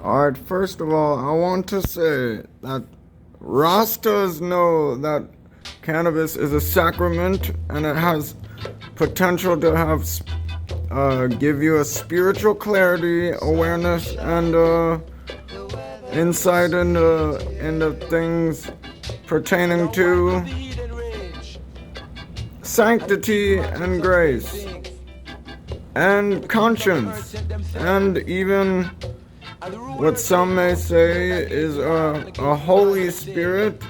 Alright, first of all, I want to say that Rastas know that cannabis is a sacrament and it has potential to have give you a spiritual clarity, awareness, and insight into things pertaining to sanctity and grace and conscience and even what some may say is a Holy Spirit.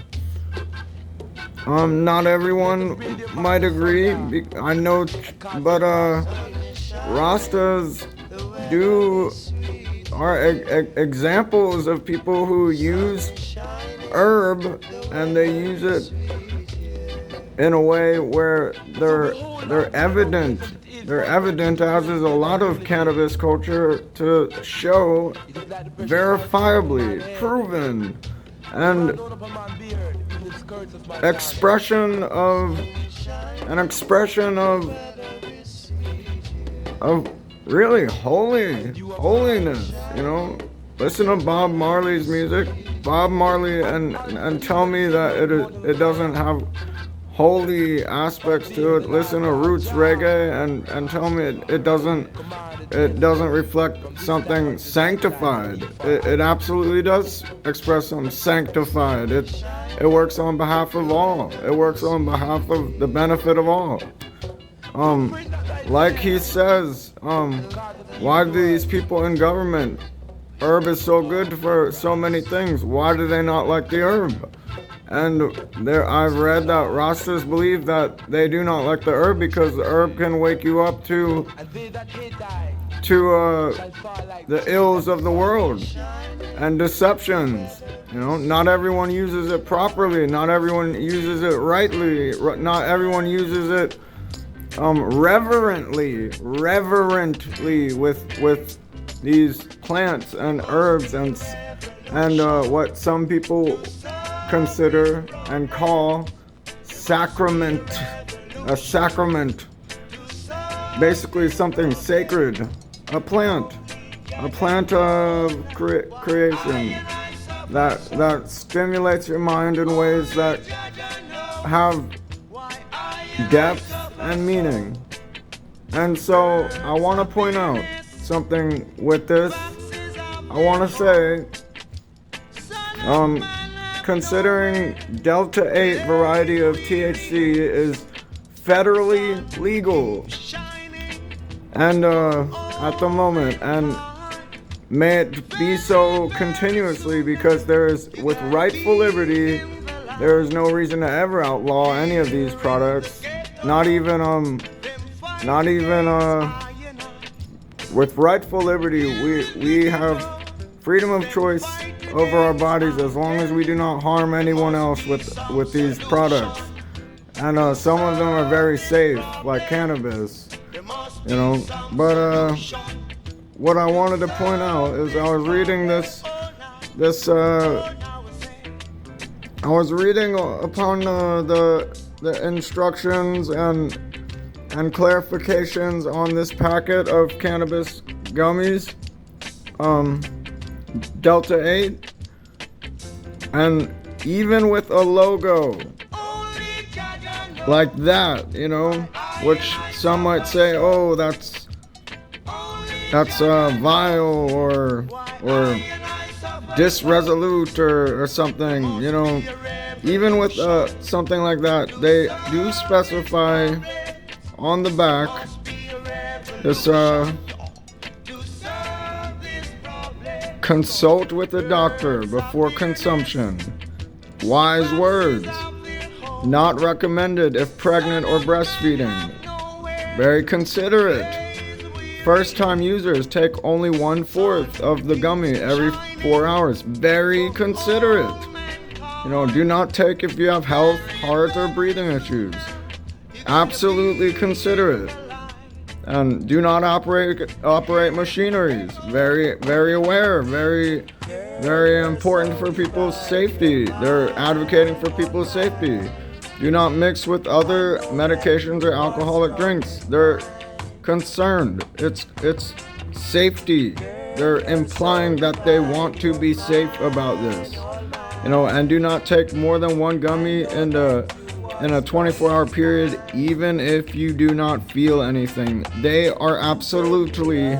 Not everyone might agree, I know, but Rastas are examples of people who use herb and they use it in a way where they're evident. They're evident, as is a lot of cannabis culture, to show verifiably, proven, and an expression of really holiness, you know. Listen to Bob Marley's music, Bob Marley, and tell me that it doesn't have holy aspects to it. Listen to roots reggae and tell me it doesn't reflect something sanctified. It absolutely does express something sanctified. It works on behalf of all. It works on behalf of the benefit of all. Like he says, why do these people in government, herb is so good for so many things, why do they not like the herb? And I've read that Rastas believe that they do not like the herb because the herb can wake you up to the ills of the world and deceptions. You know, not everyone uses it properly. Not everyone uses it rightly. Not everyone uses it reverently with these plants and herbs and what some people consider and call a sacrament, basically something sacred, a plant of creation that stimulates your mind in ways that have depth and meaning. And so I want to point out something with this. I want to say, considering Delta 8 variety of THC is federally legal and at the moment, and may it be so continuously, because with rightful liberty, there is no reason to ever outlaw any of these products. Not even with rightful liberty, we have freedom of choice over our bodies as long as we do not harm anyone else with these products. And some of them are very safe, like cannabis, you know. But what I wanted to point out is I was reading I was reading upon the instructions and clarifications on this packet of cannabis gummies, Delta 8, and even with a logo like that, you know, which some might say, oh, that's vile or disresolute or something, you know. Even with something like that, they do specify on the back this consult with a doctor before consumption. Wise words. Not recommended if pregnant or breastfeeding. Very considerate. First-time users take only 1/4 of the gummy every 4 hours. Very considerate. You know, do not take if you have health, heart, or breathing issues. Absolutely considerate. And do not operate machineries. Very, very aware. Very, very important for people's safety. They're advocating for people's safety. Do not mix with other medications or alcoholic drinks. They're concerned. It's safety. they're implying that they want to be safe about this. And do not take more than one gummy in a 24-hour period, even if you do not feel anything. They are absolutely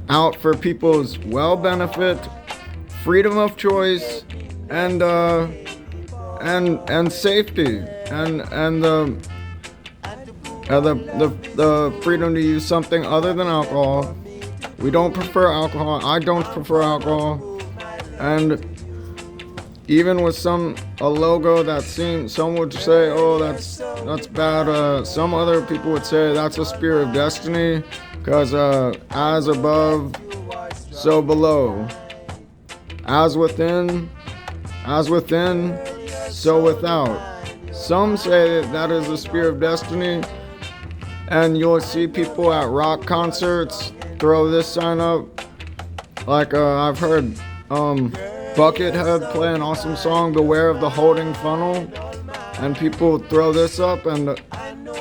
out for people's benefit, freedom of choice, and safety, and the freedom to use something other than alcohol. We don't prefer alcohol. I don't prefer alcohol. And even with a logo that some would say, oh, that's bad. Some other people would say that's a spear of destiny, because as above, so below. As within, so without. Some say that is a spear of destiny, and you'll see people at rock concerts throw this sign up. Like I've heard Buckethead play an awesome song, Beware of the Holding Funnel, and people throw this up, and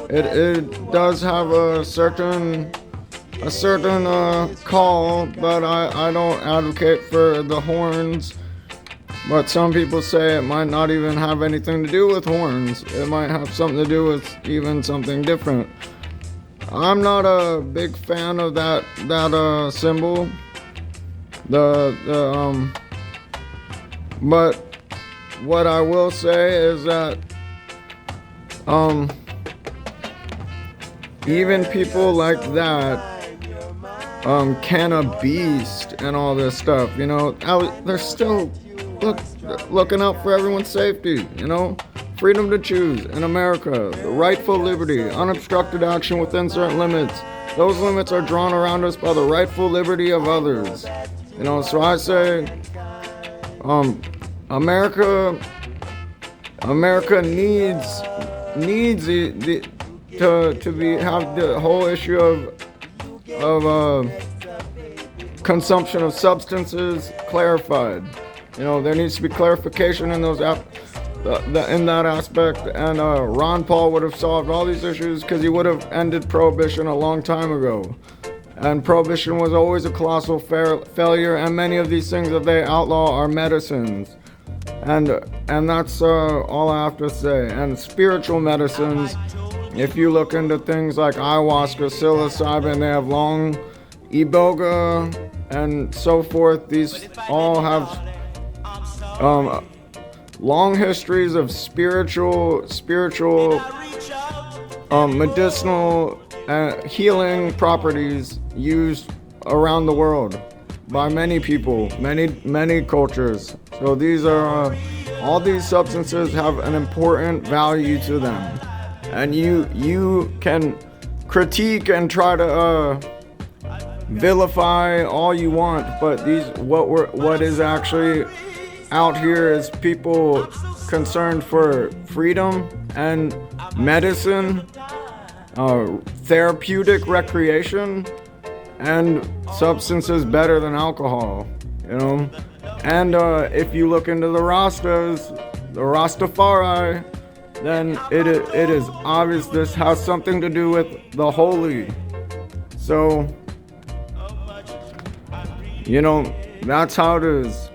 it does have a certain call, but I don't advocate for the horns. But some people say it might not even have anything to do with horns. It might have something to do with even something different. I'm not a big fan of that symbol. But what I will say is that even people like that, Cannabis and all this stuff, they're still looking out for everyone's safety, freedom to choose in America, the rightful liberty, unobstructed action within certain limits. Those limits are drawn around us by the rightful liberty of others. So I say, America needs to have the whole issue of consumption of substances clarified. There needs to be clarification in those in that aspect, and Ron Paul would have solved all these issues because he would have ended prohibition a long time ago. And prohibition was always a colossal failure, and many of these things that they outlaw are medicines. And that's all I have to say. And spiritual medicines, if you look into things like ayahuasca, psilocybin, they have long iboga and so forth. These all have long histories of spiritual medicinal healing properties used around the world by many people, many cultures. So these are all these substances have an important value to them, and you can critique and try to vilify all you want, but what is actually out here is people concerned for freedom and medicine, therapeutic recreation, and substances better than alcohol, And if you look into the Rastas, the Rastafari, then it is obvious this has something to do with the holy. So, that's how it is.